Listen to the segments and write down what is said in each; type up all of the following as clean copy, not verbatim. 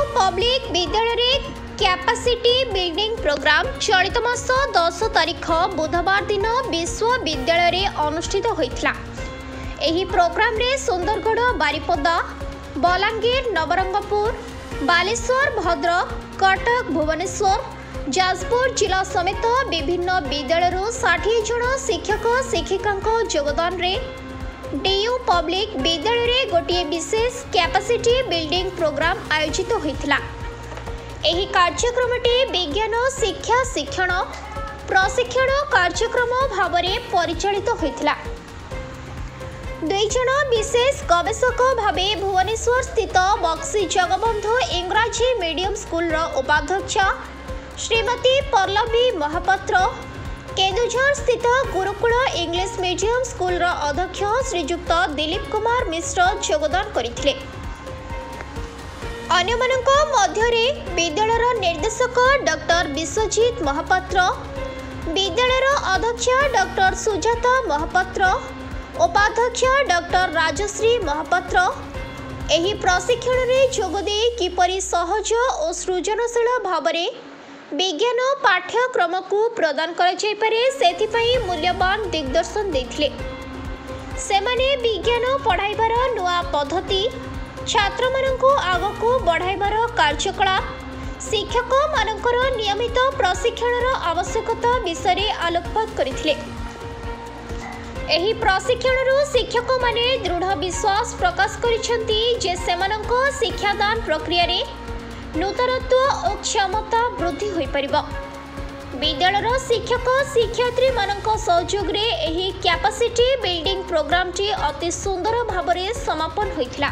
Public विद्यालय capacity building programme चलित मास 10 तारिख बुधवार दिन विश्वविद्यालय अनुष्ठित होता। एही प्रोग्राम रे सुंदरगढ़, बारिपदा, बलांगीर, नवरंगपुर, बालेश्वर, भद्रक, कटक, भुवनेश्वर, जाजपुर जिला समेत विभिन्न विद्यालय 60 जन शिक्षक शिक्षिका योगदान रे डीयू पब्लिक विद्यालय रे गोटे विशेष कैपेसिटी बिल्डिंग प्रोग्राम आयोजित होता। एही कार्यक्रमटी विज्ञान शिक्षा शिक्षण प्रशिक्षण कार्यक्रम भाव में परिचालित होता। 2 जन विशेष गवेषक भावे भुवनेश्वर स्थित बक्सी जगबंधु इंग्राजी मीडियम स्कूल उपाध्यक्ष श्रीमती पल्लवी महापात्र, केन्दुझर स्थित गुरुकुल इंग्लिश मीडियम स्कूल अध्यक्ष श्रीजुक्त दिलीप कुमार मिश्र योगदान करथिले। अन्यमानक मध्यरे विद्यालयर निर्देशक डॉक्टर विश्वजीत महापात्र, विद्यालयर अध्यक्ष डॉक्टर सुजाता महापात्र, उपाध्यक्ष डॉक्टर राजश्री महापात्र एही प्रशिक्षण रे जोगदे किपरि सहज और सृजनशील भाव में विज्ञान पाठ्यक्रम को प्रदान करे से मूल्यवान दिग्दर्शन देथिले। सेमाने विज्ञान पढ़ाइबार नुआ पद्धति, छात्र मानकु आगको बढ़ाइबार कार्यकलाप, शिक्षक मानकर नियमित प्रशिक्षणर आवश्यकता विषय आलोकपात करथिले। एही प्रशिक्षणरू शिक्षक माने दृढ़ विश्वास प्रकाश करिसेंती जे सेमानक शिक्षादान प्रक्रिया रे नूतनत्व और क्षमता वृद्धि हो पारिबो। विद्यालयर शिक्षक शिक्षयित्री मानक सहयोग रे एही कैपेसिटी बिल्डिंग प्रोग्राम टी अति सुंदर भाव में समापन होइथिला।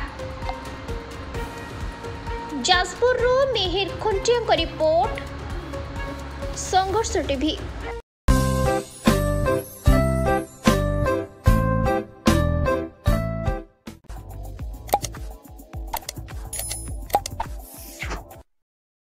जाजपुर मिहिर खुंटिया रिपोर्ट, संघर्ष टीवी।